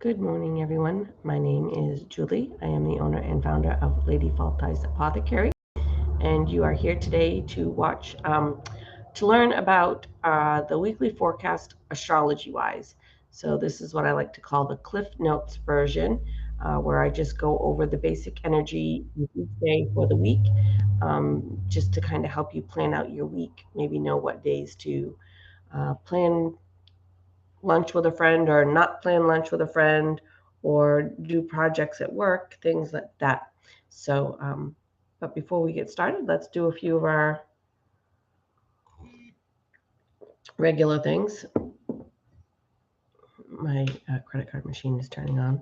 Good morning, everyone. My name is Julie. I am the owner and founder of Lady Faulty's Apothecary, and you are here today to learn about the weekly forecast astrology-wise. So this is what I like to call the Cliff Notes version, where I just go over the basic energy each day for the week, just to kind of help you plan out your week, maybe know what days to plan lunch with a friend or not plan lunch with a friend or do projects at work, things like that. But before we get started, let's do a few of our regular things. My credit card machine is turning on.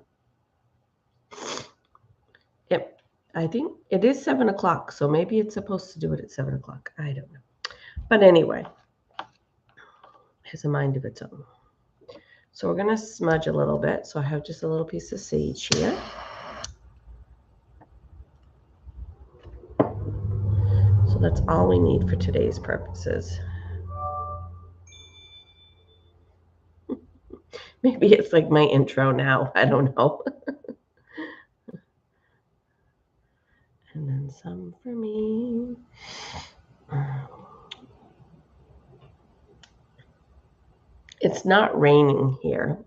Yep, I think it is 7 o'clock, so maybe it's supposed to do it at 7 o'clock. I don't know. But anyway, it has a mind of its own. So we're going to smudge a little bit. So I have just a little piece of sage here. So that's all we need for today's purposes. Maybe it's like my intro now. I don't know. And then some for me. It's not raining here.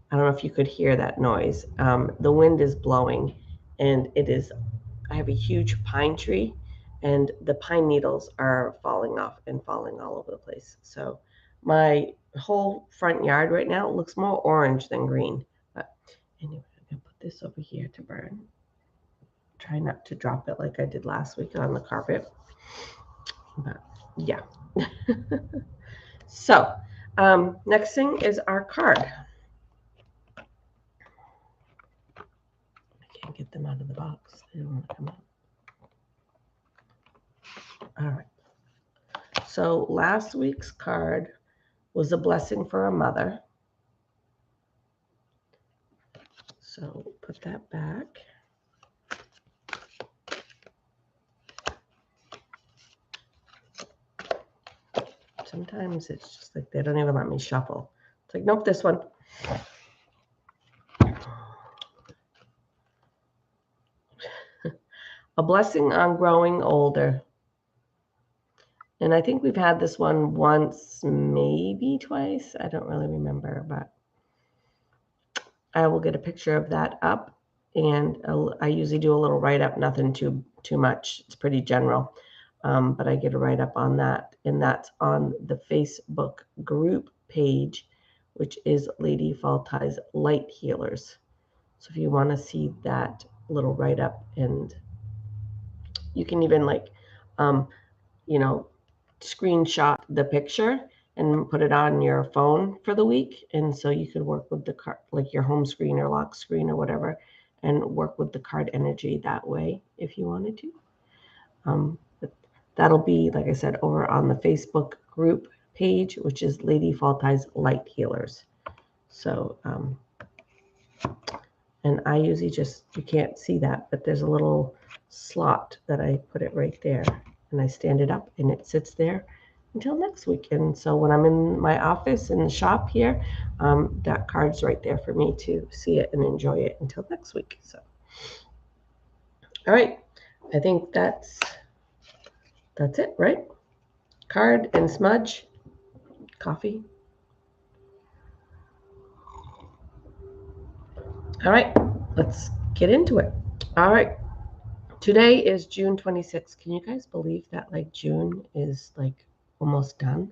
I don't know if you could hear that noise. The wind is blowing, and I have a huge pine tree, and the pine needles are falling off and falling all over the place. So my whole front yard right now looks more orange than green. But anyway, I'm going to put this over here to burn. Try not to drop it like I did last week on the carpet. But yeah. So next thing is our card. I can't get them out of the box. They don't want to come out. All right. So last week's card was a blessing for a mother. So put that back. Sometimes it's just like they don't even let me shuffle. It's like, nope, this one. A blessing on growing older. And I think we've had this one once, maybe twice. I don't really remember, but I will get a picture of that up. And I usually do a little write-up, nothing too much. It's pretty general. But I get a write-up on that. And that's on the Facebook group page, which is Lady Faulty's Light Healers. So if you want to see that little write-up, and you can even screenshot the picture and put it on your phone for the week. And so you could work with the card, like your home screen or lock screen or whatever, and work with the card energy that way if you wanted to. But that'll be, like I said, over on the Facebook group page, which is Lady Faulty's Light Healers. So, and I usually you can't see that, but there's a little slot that I put it right there, and I stand it up and it sits there until next week. And so when I'm in my office in the shop here, that card's right there for me to see it and enjoy it until next week. So, all right, I think that's it, right? Card and smudge, coffee. All right, let's get into it. All right. Today is June 26th. Can you guys believe that June is almost done?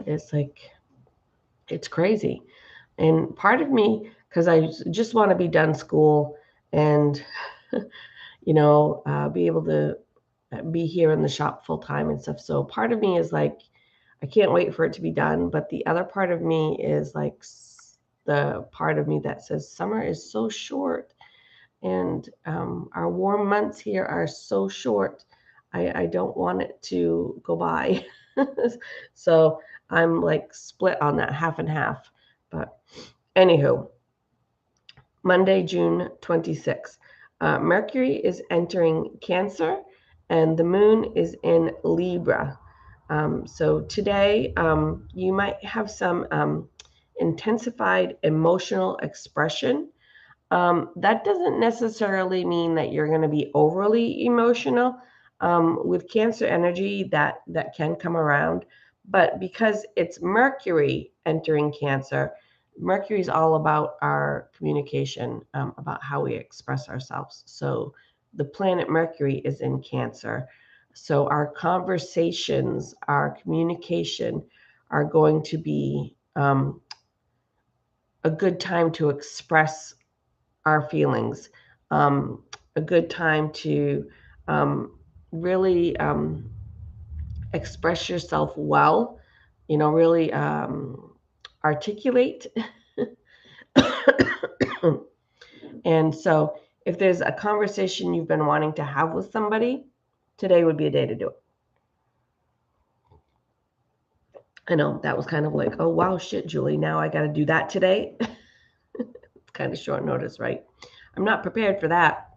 It's crazy. And part of me, because I just want to be done school and, be able to be here in the shop full time and stuff. So part of me is I can't wait for it to be done. But the other part of me is the part of me that says summer is so short. And our warm months here are so short. I don't want it to go by. So I'm split on that, half and half. But anywho, Monday, June 26th. Mercury is entering Cancer and the moon is in Libra. So today you might have some intensified emotional expression. That doesn't necessarily mean that you're going to be overly emotional. With Cancer energy, that can come around, but because it's Mercury entering Cancer, Mercury is all about our communication, about how we express ourselves. So the planet Mercury is in Cancer. So our conversations, our communication are going to be a good time to express our feelings, a good time to really express yourself well, really articulate. And so, if there's a conversation you've been wanting to have with somebody, today would be a day to do it. I know that was kind of like, oh, wow, shit, Julie, now I got to do that today. It's kind of short notice, right? I'm not prepared for that.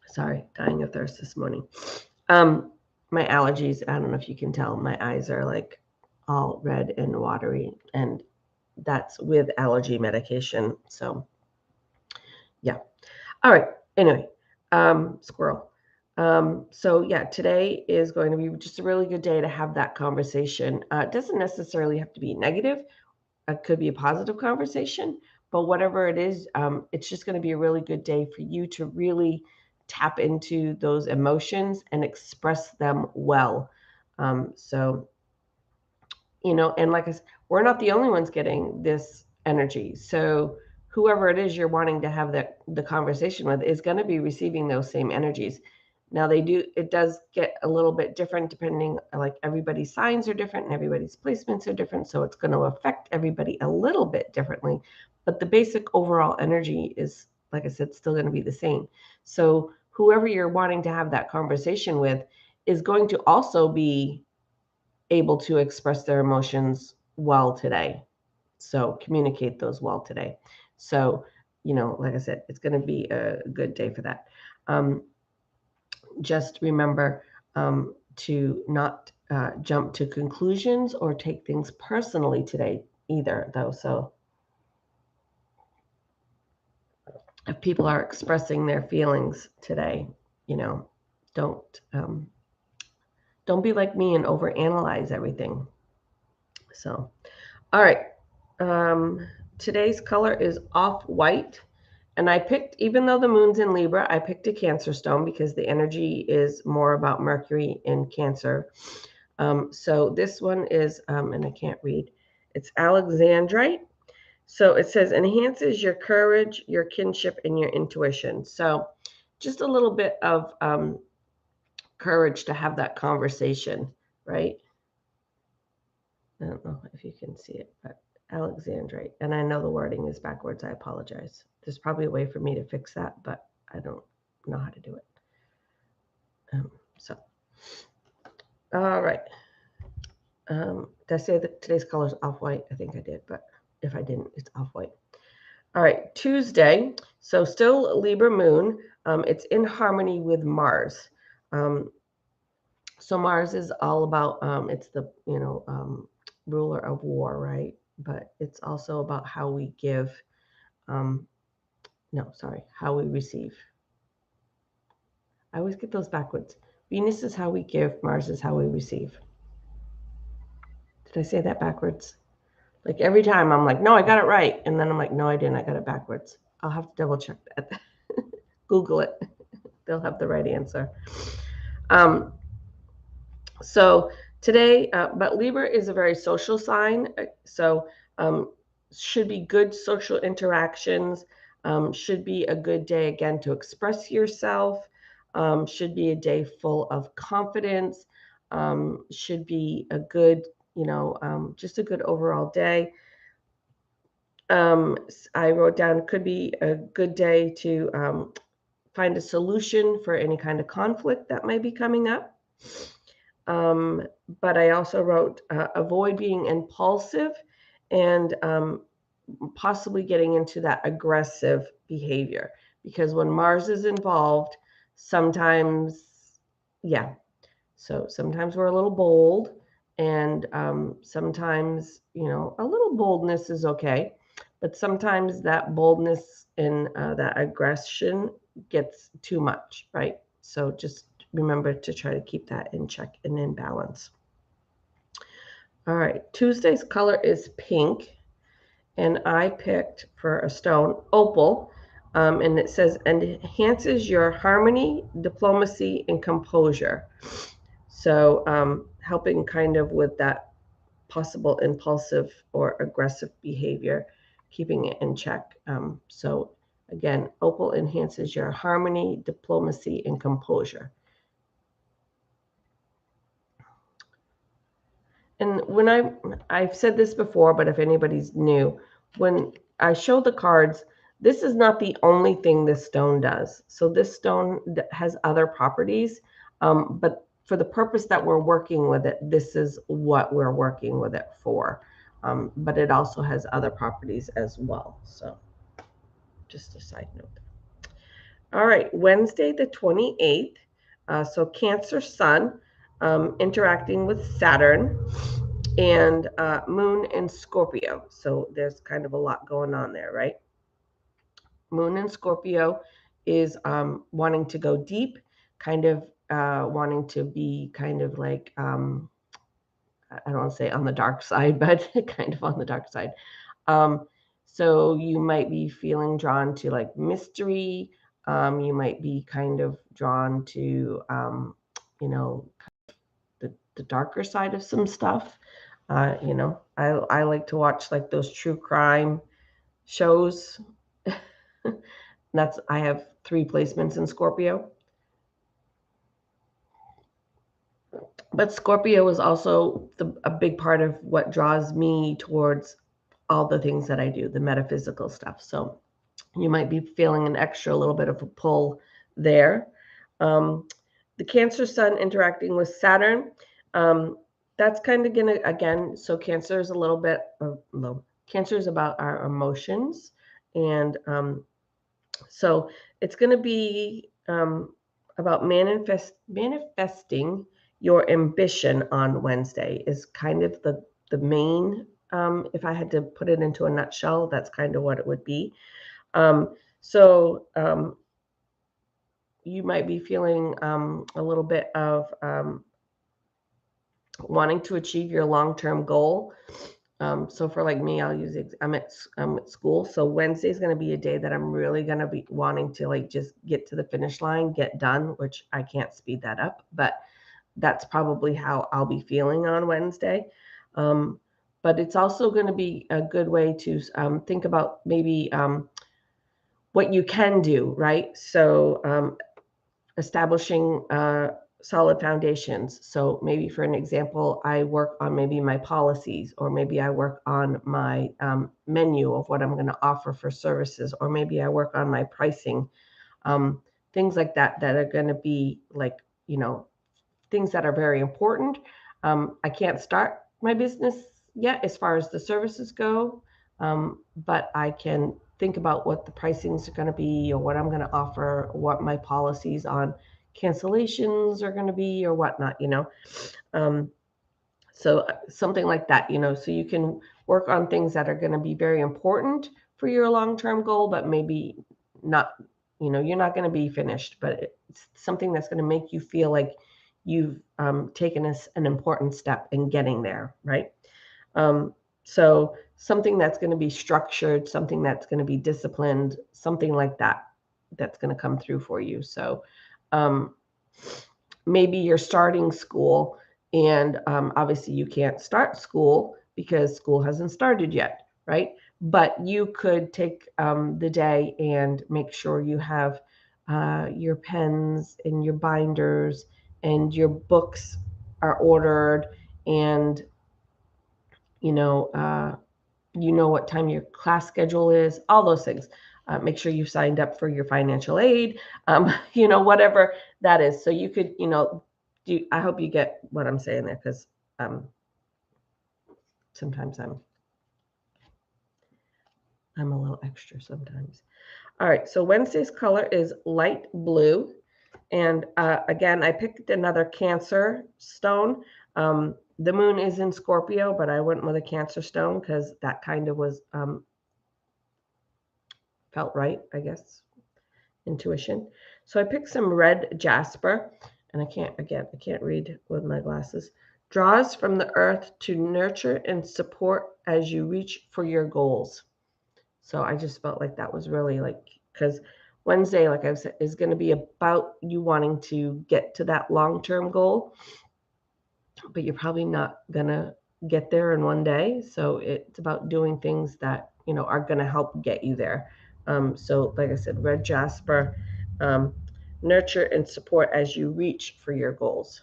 Sorry, dying of thirst this morning. My allergies, I don't know if you can tell, my eyes are like all red and watery, and that's with allergy medication. So, yeah. All right. Anyway, squirrel. So yeah, today is going to be just a really good day to have that conversation. It doesn't necessarily have to be negative. It could be a positive conversation, but whatever it is, it's just going to be a really good day for you to really tap into those emotions and express them well. So, and like I said, we're not the only ones getting this energy. So whoever it is you're wanting to have the conversation with is going to be receiving those same energies. Now it does get a little bit different depending, like everybody's signs are different and everybody's placements are different. So it's going to affect everybody a little bit differently, but the basic overall energy is, like I said, still going to be the same. So whoever you're wanting to have that conversation with is going to also be able to express their emotions well today. So communicate those well today. So, like I said, it's going to be a good day for that. Just remember to not jump to conclusions or take things personally today either, though. So if people are expressing their feelings today, don't don't be like me and overanalyze everything. So, all right. Today's color is off-white. And I picked, even though the moon's in Libra, I picked a Cancer stone because the energy is more about Mercury in Cancer. So this one is, and I can't read, it's Alexandrite. So it says enhances your courage, your kinship, and your intuition. So just a little bit of courage to have that conversation, right? I don't know if you can see it, but Alexandrite. And I know the wording is backwards. I apologize. There's probably a way for me to fix that, but I don't know how to do it. So, all right. Did I say that today's color is off-white? I think I did, but if I didn't, it's off-white. All right, Tuesday. So still Libra moon. It's in harmony with Mars. So Mars is all about, it's the, ruler of war, right? But it's also about how we give, how we receive. I always get those backwards. Venus is how we give, Mars is how we receive. Did I say that backwards? Like every time I'm like, no, I got it right. And then I'm like, no, I didn't. I got it backwards. I'll have to double check that. Google it. They'll have the right answer. So today, but Libra is a very social sign. So should be good social interactions. Should be a good day again to express yourself. Should be a day full of confidence. Should be a good, just a good overall day. I wrote down could be a good day to find a solution for any kind of conflict that might be coming up. But I also wrote avoid being impulsive and possibly getting into that aggressive behavior, because when Mars is involved, sometimes, yeah. So sometimes we're a little bold And sometimes, a little boldness is okay, but sometimes that boldness and that aggression gets too much, right? So just remember to try to keep that in check and in balance. All right, Tuesday's color is pink, and I picked for a stone opal, and it says enhances your harmony, diplomacy, and composure. So helping kind of with that possible impulsive or aggressive behavior, keeping it in check. So again, opal enhances your harmony, diplomacy, and composure. And when I've said this before, but if anybody's new, when I show the cards, this is not the only thing this stone does. So this stone has other properties, but for the purpose that we're working with it, this is what we're working with it for. But it also has other properties as well. So just a side note. All right, Wednesday the 28th. So Cancer Sun interacting with Saturn and Moon in Scorpio. So there's kind of a lot going on there, right? Moon in Scorpio is wanting to go deep, kind of wanting to be kind of like, I don't want to say on the dark side, but kind of on the dark side. So you might be feeling drawn to like mystery. You might be kind of drawn to, you know, the darker side of some stuff. I like to watch like those true crime shows. I have 3 placements in Scorpio. But Scorpio is also a big part of what draws me towards all the things that I do, the metaphysical stuff. So you might be feeling an extra little bit of a pull there. Um, the Cancer Sun interacting with Saturn. That's kind of going to, again, so Cancer is a little bit, Cancer is about our emotions. And so it's going to be about manifesting your ambition on Wednesday is kind of the main, if I had to put it into a nutshell, that's kind of what it would be. So you might be feeling a little bit of wanting to achieve your long-term goal. So for like me, I'm at school. So Wednesday is going to be a day that I'm really going to be wanting to like just get to the finish line, get done, which I can't speed that up, but that's probably how I'll be feeling on Wednesday. But it's also going to be a good way to think about maybe what you can do, right? So establishing solid foundations. So maybe for an example, I work on maybe my policies, or maybe I work on my menu of what I'm going to offer for services, or maybe I work on my pricing, things like that that are going to be like, things that are very important. I can't start my business yet as far as the services go, but I can think about what the pricings are going to be, or what I'm going to offer, what my policies on cancellations are going to be, or whatnot. Um, so something like that, so you can work on things that are going to be very important for your long-term goal, but maybe not, you're not going to be finished, but it's something that's going to make you feel like you've taken an important step in getting there, right? So something that's going to be structured, something that's going to be disciplined, something like that, that's going to come through for you. So maybe you're starting school, and obviously you can't start school because school hasn't started yet, right? But you could take the day and make sure you have your pens and your binders and your books are ordered, and you know what time your class schedule is, all those things. Make sure you've signed up for your financial aid, whatever that is. So you could, I hope you get what I'm saying there, because sometimes I'm a little extra sometimes. All right, so Wednesday's color is light blue. And again, I picked another Cancer stone. The moon is in Scorpio, but I went with a Cancer stone because that kind of was felt right, I guess, intuition. So I picked some red jasper, and I can't read with my glasses. Draws from the earth to nurture and support as you reach for your goals. So I just felt like that was really like, because Wednesday, like I said, is going to be about you wanting to get to that long-term goal, but you're probably not going to get there in one day. So it's about doing things that, are going to help get you there. So like I said, red jasper, um, nurture and support as you reach for your goals.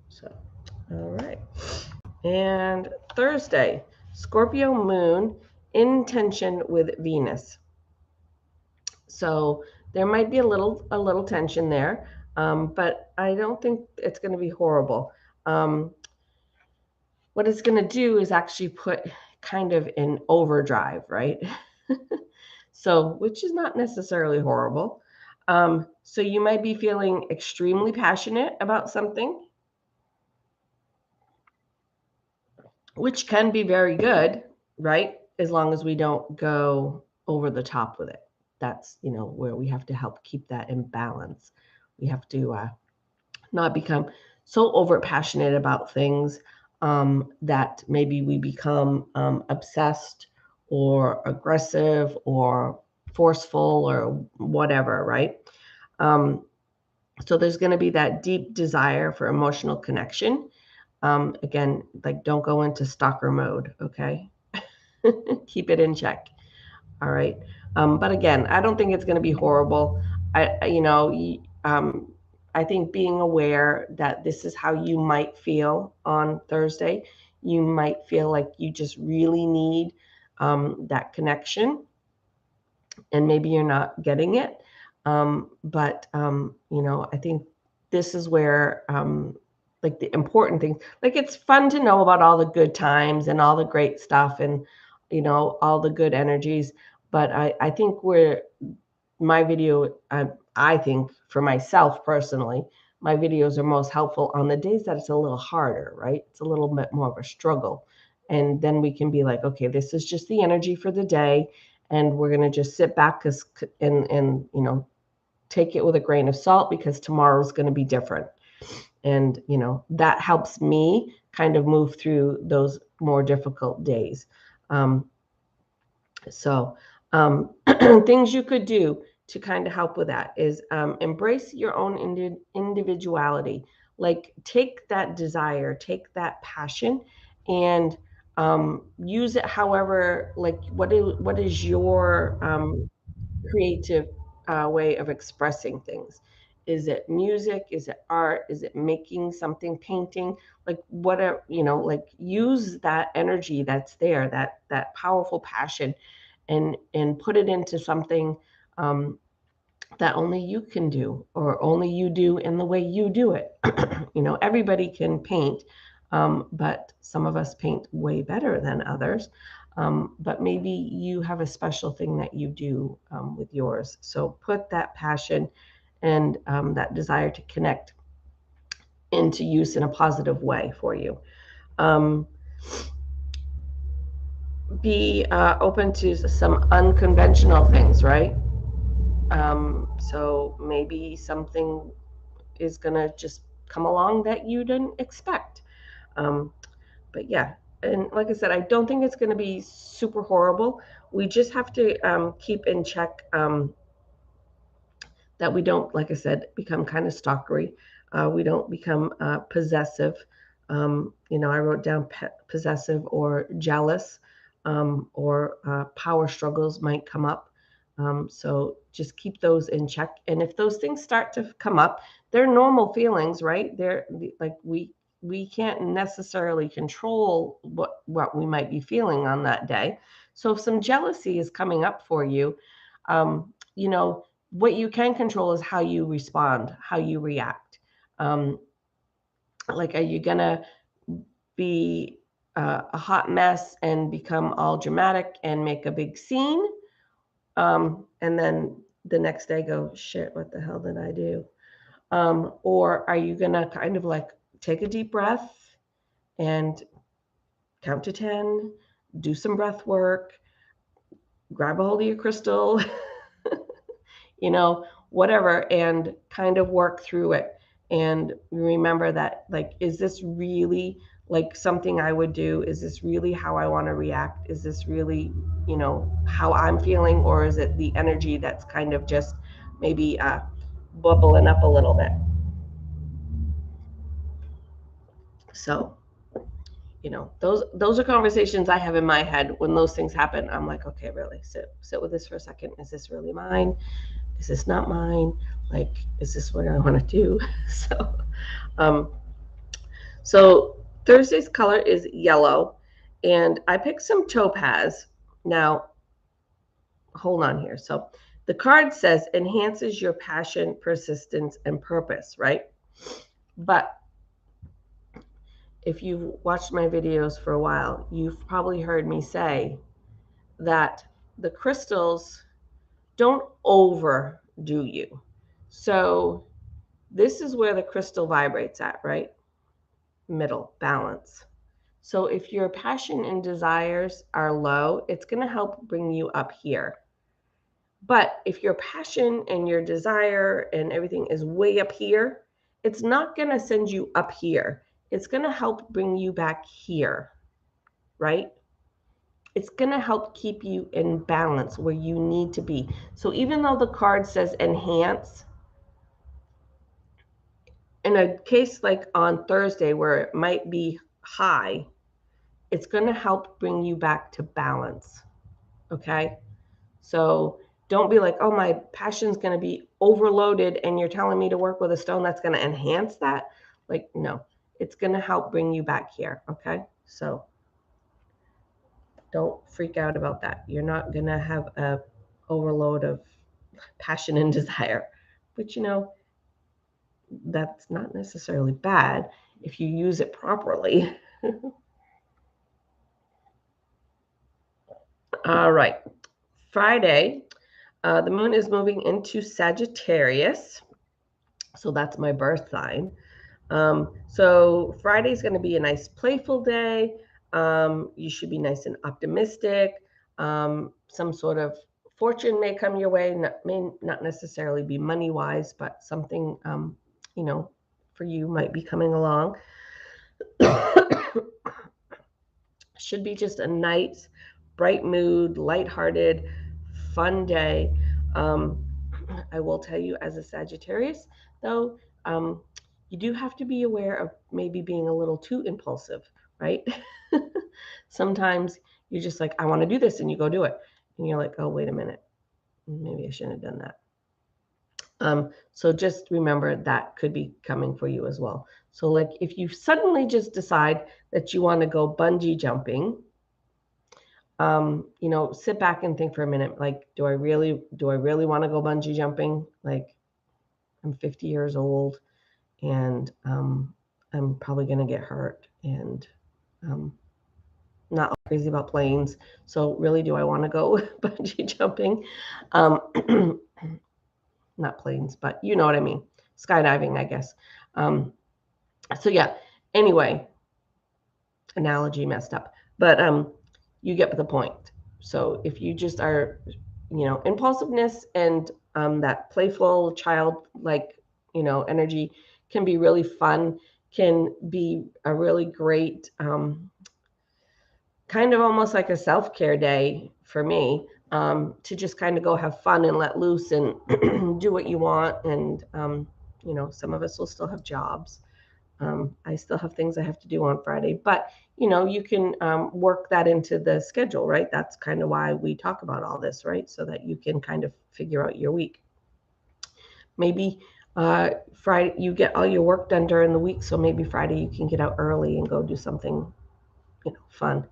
So, all right. And Thursday, Scorpio moon in tension with Venus. So there might be a little tension there, but I don't think it's going to be horrible. Um, what it's going to do is actually put kind of in overdrive, right? So, which is not necessarily horrible. So you might be feeling extremely passionate about something, which can be very good, right? As long as we don't go over the top with it. That's, where we have to help keep that in balance. We have to not become so over passionate about things that maybe we become obsessed or aggressive or forceful or whatever, right? So there's going to be that deep desire for emotional connection. Again, like don't go into stalker mode, okay? Keep it in check. All right. But again, I don't think it's going to be horrible. I think being aware that this is how you might feel on Thursday, you might feel like you just really need that connection, and maybe you're not getting it. I think this is where, like the important things, like it's fun to know about all the good times and all the great stuff and, all the good energies. But I think where my video, I think for myself personally, my videos are most helpful on the days that it's a little harder, right? It's a little bit more of a struggle. And then we can be like, okay, this is just the energy for the day. And we're going to just sit back and take it with a grain of salt because tomorrow's going to be different. And, that helps me kind of move through those more difficult days. So, things you could do to kind of help with that is embrace your own individuality. Like, take that desire, take that passion, and use it however, like, what is your creative way of expressing things? Is it music? Is it art? Is it making something, painting? Like whatever, like use that energy that's there, that powerful passion, and put it into something that only you can do, or only you do in the way you do it. Everybody can paint, but some of us paint way better than others. But maybe you have a special thing that you do with yours. So put that passion and that desire to connect into use in a positive way for you. Um, be open to some unconventional things, right? So maybe something is going to just come along that you didn't expect. Um, but yeah, and like I said, I don't think it's going to be super horrible. We just have to keep in check that we don't, like I said, become kind of stalkery. We don't become possessive. I wrote down possessive or jealous, or power struggles might come up. So just keep those in check. And if those things start to come up, they're normal feelings, right? They're like we can't necessarily control what we might be feeling on that day. So if some jealousy is coming up for you, what you can control is how you respond, how you react. Um, like, are you gonna be a hot mess and become all dramatic and make a big scene, and then the next day go, shit, what the hell did I do? Or are you going to kind of like take a deep breath and count to 10, do some breath work, grab a hold of your crystal, whatever, and kind of work through it. And remember that, like, is this really like something I would do? Is this really how I want to react? Is this really, how I'm feeling? Or is it the energy that's kind of just maybe bubbling up a little bit? So, those are conversations I have in my head when those things happen. I'm like, okay, really sit with this for a second. Is this really mine? Is this not mine? Like, is this what I want to do? So, um, so Thursday's color is yellow, and I picked some topaz. Now, hold on here. So, the card says enhances your passion, persistence, and purpose, right? But if you've watched my videos for a while, you've probably heard me say that the crystals don't overdo you. So this is where the crystal vibrates at, right? Middle, balance. So if your passion and desires are low, it's going to help bring you up here. But if your passion and your desire and everything is way up here, it's not going to send you up here. It's going to help bring you back here, right? It's going to help keep you in balance where you need to be. So even though the card says enhance, in a case like on Thursday where it might be high, it's going to help bring you back to balance. Okay? So don't be like, oh, my passion's going to be overloaded and you're telling me to work with a stone that's going to enhance that. Like, no, it's going to help bring you back here. Okay? So don't freak out about that. You're not going to have a overload of passion and desire. But that's not necessarily bad if you use it properly. All right. Friday, the moon is moving into Sagittarius. So that's my birth sign. So Friday's going to be a nice playful day. You should be nice and optimistic. Some sort of fortune may come your way, may not necessarily be money wise, but something, for you might be coming along. Should be just a nice, bright mood, lighthearted, fun day. I will tell you, as a Sagittarius, though, you do have to be aware of maybe being a little too impulsive, right? Sometimes you're just like, I want to do this, and you go do it. And you're like, oh, wait a minute. Maybe I shouldn't have done that. So just remember that could be coming for you as well. So like if you suddenly just decide that you want to go bungee jumping, sit back and think for a minute, like, do I really want to go bungee jumping? Like, I'm 50 years old and I'm probably going to get hurt and not crazy about planes. So really, do I want to go bungee jumping? Not planes, but you know what I mean. Skydiving, I guess. So yeah, anyway, analogy messed up, but you get the point. So if you just are, impulsiveness and that playful childlike, energy can be really fun, can be a really great kind of almost like a self-care day for me, to just kind of go have fun and let loose and do what you want. And, some of us will still have jobs. I still have things I have to do on Friday, but you can work that into the schedule, right? That's kind of why we talk about all this, right? So that you can kind of figure out your week. Maybe Friday you get all your work done during the week, so maybe Friday you can get out early and go do something, fun.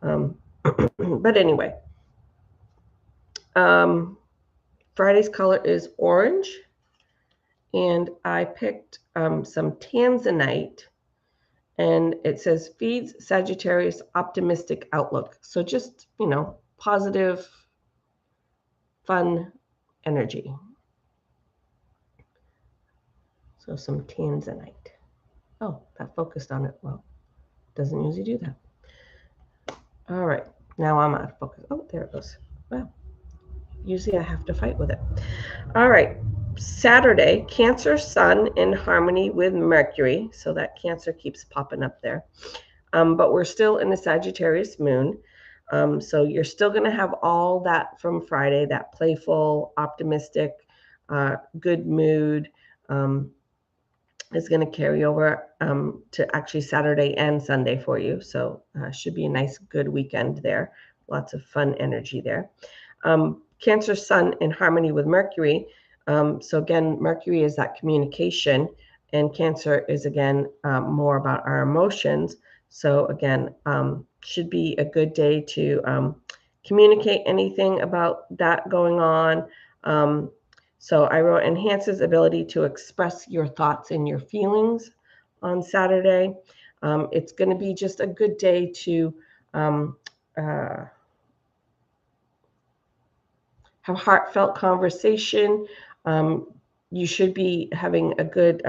But anyway, Friday's color is orange, and I picked some tanzanite. And it says feeds Sagittarius optimistic outlook. So just, positive, fun energy. So some tanzanite. Oh, that focused on it. Well, doesn't usually do that. All right, now I'm out of focus. Oh, there it goes. Wow, usually I have to fight with it. All right, Saturday, Cancer Sun in harmony with Mercury. So that Cancer keeps popping up there. But we're still in the Sagittarius moon. So you're still going to have all that from Friday, that playful, optimistic, good mood. Is going to carry over to actually Saturday and Sunday for you. So should be a nice, good weekend there. Lots of fun energy there. Cancer Sun in harmony with Mercury. So again, Mercury is that communication, and Cancer is again more about our emotions. So again, should be a good day to communicate anything about that going on. So I wrote enhances ability to express your thoughts and your feelings on Saturday. It's going to be just a good day to uh, have heartfelt conversation. You should be having a good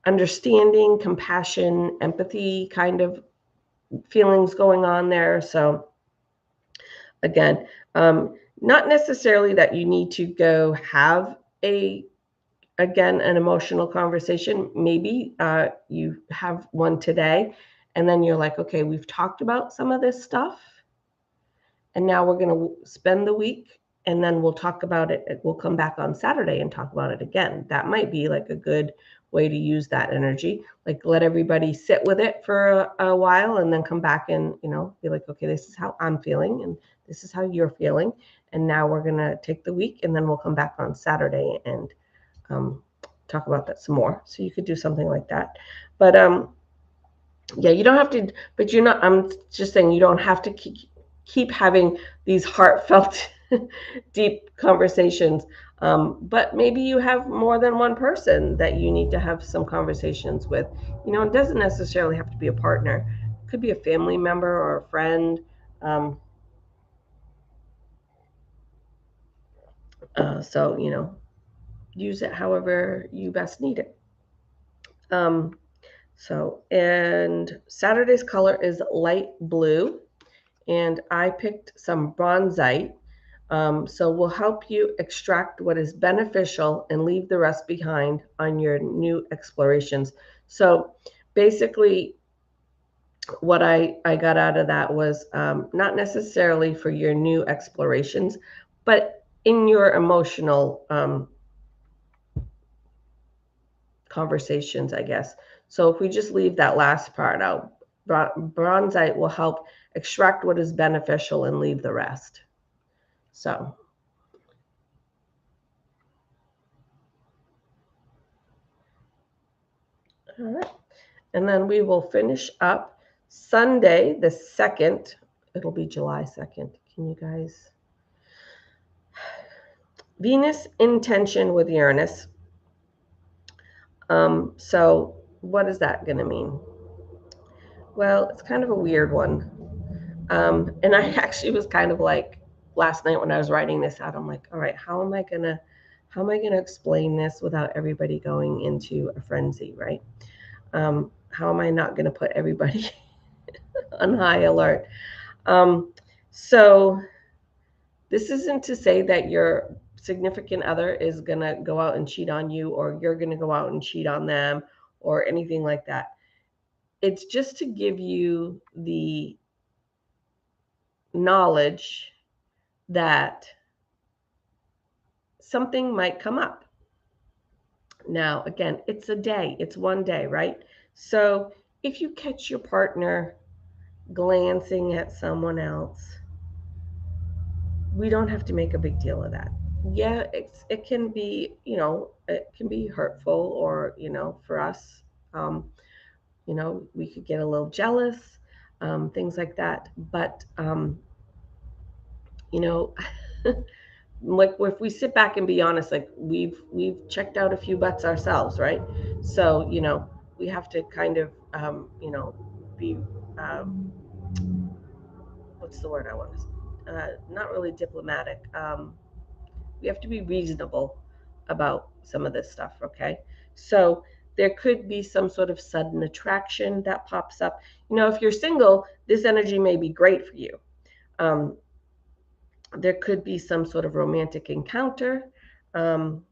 understanding, compassion, empathy kind of feelings going on there. So again, not necessarily that you need to go have an emotional conversation. Maybe you have one today, and then you're like, okay, we've talked about some of this stuff, and now we're going to spend the week, and then we'll talk about it. We'll come back on Saturday and talk about it again. That might be like a good way to use that energy. Like let everybody sit with it for a while, and then come back and be like, okay, this is how I'm feeling, and this is how you're feeling, and now we're going to take the week, and then we'll come back on Saturday and talk about that some more. So you could do something like that. But yeah, you don't have to, but you're not, I'm just saying you don't have to keep having these heartfelt, deep conversations. But maybe you have more than one person that you need to have some conversations with. It doesn't necessarily have to be a partner. It could be a family member or a friend. So, use it however you best need it. And Saturday's color is light blue, and I picked some bronzite. So we'll help you extract what is beneficial and leave the rest behind on your new explorations. So basically, what I got out of that was not necessarily for your new explorations, but in your emotional conversations, I guess. So if we just leave that last part out, bronzite will help extract what is beneficial and leave the rest. So, all right. And then we will finish up Sunday, the 2nd. It'll be July 2nd. Can you guys? Venus in tension with Uranus. So what is that going to mean? Well, it's kind of a weird one. And I actually was kind of like last night when I was writing this out, I'm like, all right, how am I gonna explain this without everybody going into a frenzy, right? How am I not gonna put everybody on high alert? So this isn't to say that your significant other is gonna go out and cheat on you, or you're gonna go out and cheat on them, or anything like that. It's just to give you the knowledge that something might come up. Now, again, it's a day, it's one day, right? So if you catch your partner glancing at someone else, we don't have to make a big deal of that. Yeah, it can be, it can be hurtful, or, for us, we could get a little jealous, things like that. But, you know, like if we sit back and be honest, like we've checked out a few butts ourselves, right? So we have to kind of be what's the word I want to not really diplomatic. We have to be reasonable about some of this stuff, okay? So there could be some sort of sudden attraction that pops up. If you're single, this energy may be great for you. There could be some sort of romantic encounter. Um,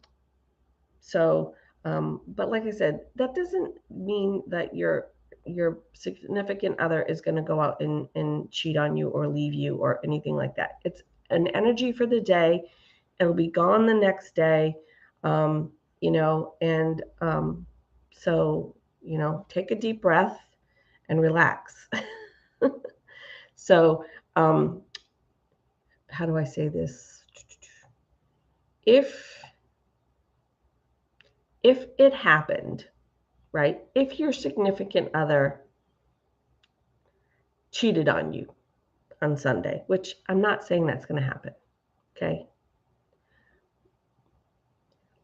but like I said, that doesn't mean that your significant other is going to go out and cheat on you or leave you or anything like that. It's an energy for the day. It'll be gone the next day. um, and so take a deep breath and relax. So how do I say this? If it happened, right? If your significant other cheated on you on Sunday, which I'm not saying that's going to happen, okay?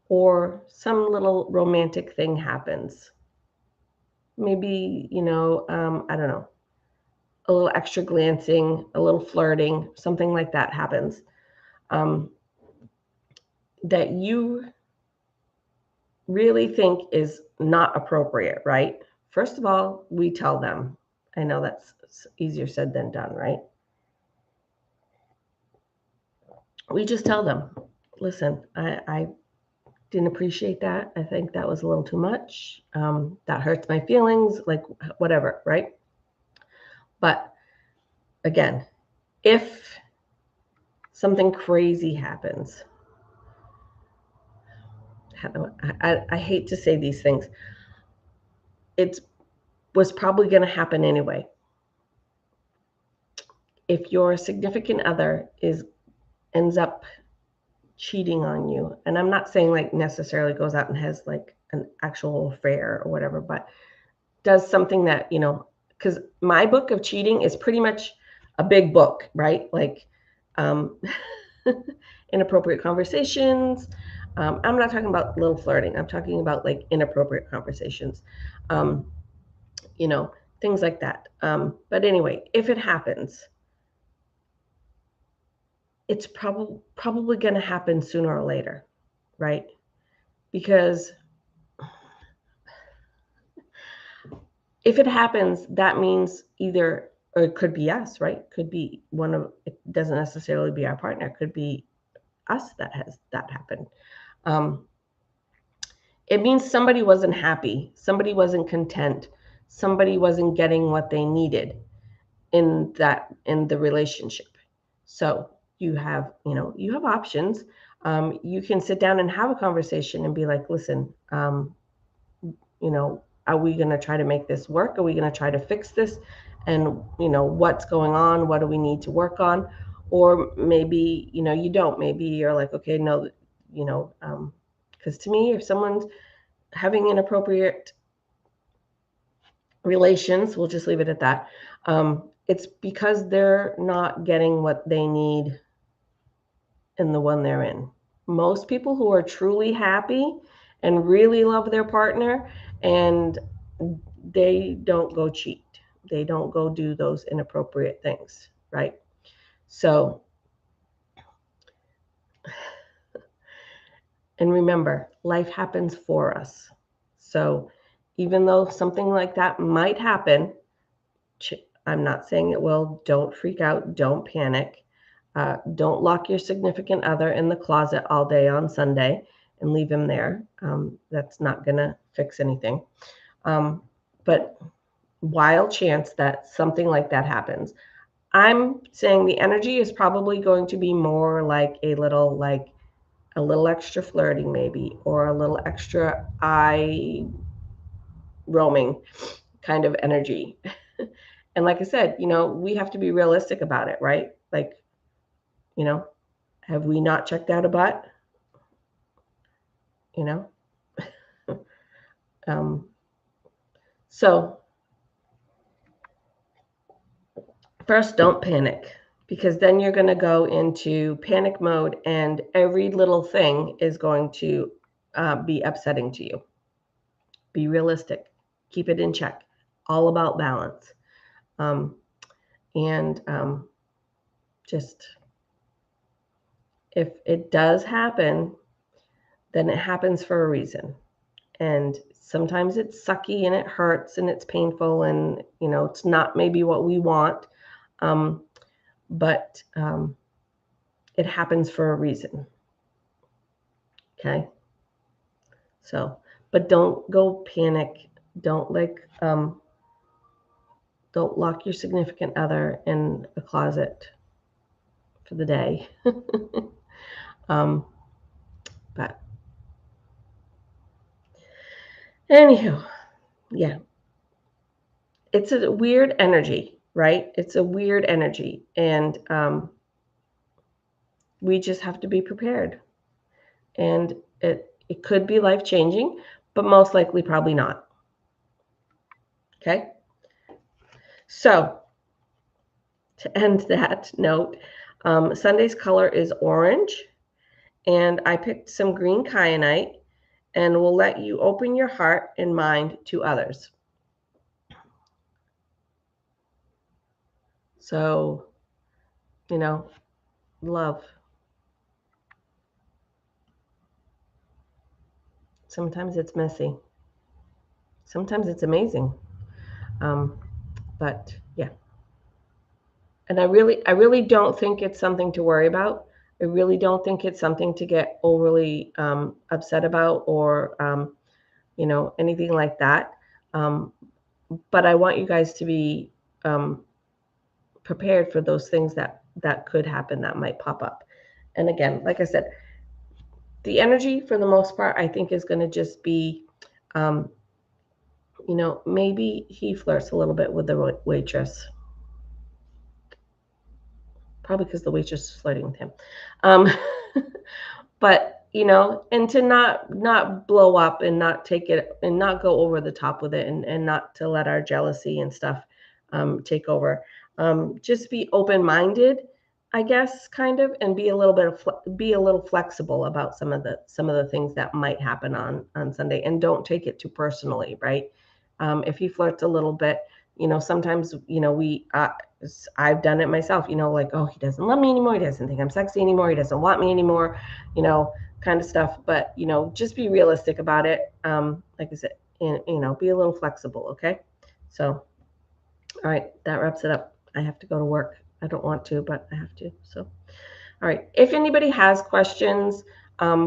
Or some little romantic thing happens. Maybe, I don't know, a little extra glancing, a little flirting, something like that happens, that you really think is not appropriate, right? First of all, we tell them. I know that's easier said than done, right? We just tell them, listen, I didn't appreciate that. I think that was a little too much. That hurts my feelings, like whatever, right? But again, if something crazy happens, I hate to say these things, it was probably going to happen anyway. If your significant other ends up cheating on you, and I'm not saying like necessarily goes out and has like an actual affair or whatever, but does something that, because my book of cheating is pretty much a big book, right? Like inappropriate conversations. I'm not talking about little flirting. I'm talking about like inappropriate conversations, um, things like that. But anyway, if it happens, it's probably going to happen sooner or later, right? Because if it happens, that means either, or it could be us, right? Could be it doesn't necessarily be our partner. It could be us that has that happen. It means somebody wasn't happy. Somebody wasn't content. Somebody wasn't getting what they needed in the relationship. So you have options. You can sit down and have a conversation and be like, listen, are we going to try to make this work? Are we going to try to fix this? And, what's going on? What do we need to work on? Or maybe, you don't. Maybe you're like, okay, no, because to me, if someone's having inappropriate relations, we'll just leave it at that. It's because they're not getting what they need in the one they're in. Most people who are truly happy and really love their partner, and they don't go cheat. They don't go do those inappropriate things, right? So, and remember, life happens for us. So, even though something like that might happen, I'm not saying it will. Don't freak out. Don't panic. Don't lock your significant other in the closet all day on Sunday and leave him there. That's not going to fix anything. But wild chance that something like that happens. I'm saying the energy is probably going to be more like a little extra flirting maybe, or a little extra eye roaming kind of energy. And like I said, we have to be realistic about it, right? Like, have we not checked out a butt? So first, don't panic, because then you're going to go into panic mode and every little thing is going to be upsetting to you. Be realistic. Keep it in check. All about balance. And just, if it does happen, then it happens for a reason. And sometimes it's sucky and it hurts and it's painful and, it's not maybe what we want. But it happens for a reason. Okay. So, but don't go panic. Don't don't lock your significant other in a closet for the day. But anywho, yeah, it's a weird energy, right? It's a weird energy, and we just have to be prepared. And it could be life changing, but most likely probably not. Okay. So to end that note, Sunday's color is orange, and I picked some green kyanite, and will let you open your heart and mind to others. So, love. Sometimes it's messy. Sometimes it's amazing. But yeah. And I really don't think it's something to worry about. I really don't think it's something to get overly upset about or, anything like that. But I want you guys to be prepared for those things that could happen, that might pop up. And again, like I said, the energy for the most part, I think, is going to just be, maybe he flirts a little bit with the waitress. Probably because the waitress is flirting with him. But and to not blow up and not take it and not go over the top with it, and not to let our jealousy and stuff take over. Just be open-minded, I guess, kind of, and be a little flexible about some of the things that might happen on Sunday, and don't take it too personally, right? If he flirts a little bit, sometimes I've done it myself, like, oh, he doesn't love me anymore, he doesn't think I'm sexy anymore, he doesn't want me anymore, kind of stuff. But just be realistic about it. Like I said, and be a little flexible. Okay. So all right, that wraps it up. I have to go to work. I don't want to, but I have to. So all right, if anybody has questions,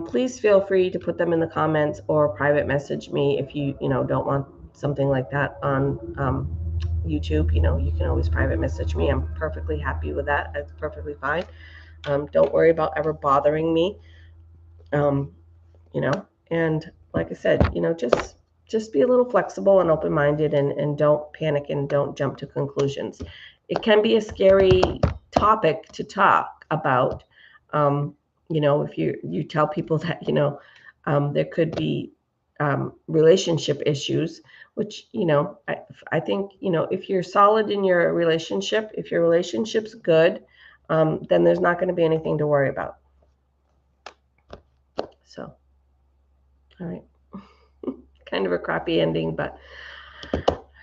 please feel free to put them in the comments or private message me. If you don't want something like that on YouTube, you can always private message me. I'm perfectly happy with that. That's perfectly fine. Don't worry about ever bothering me. And like I said, just be a little flexible and open-minded, and don't panic and don't jump to conclusions. It can be a scary topic to talk about. If you tell people that, there could be relationship issues, which, I think, if you're solid in your relationship, if your relationship's good, then there's not going to be anything to worry about. So, all right. Kind of a crappy ending, but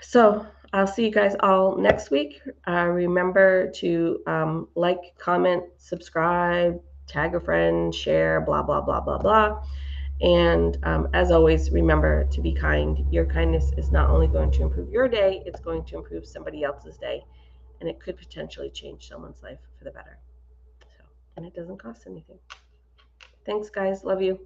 so I'll see you guys all next week. Remember to like, comment, subscribe, tag a friend, share, blah, blah, blah, blah, blah. And as always, remember to be kind. Your kindness is not only going to improve your day, it's going to improve somebody else's day, and it could potentially change someone's life for the better. So, and it doesn't cost anything. Thanks, guys. Love you.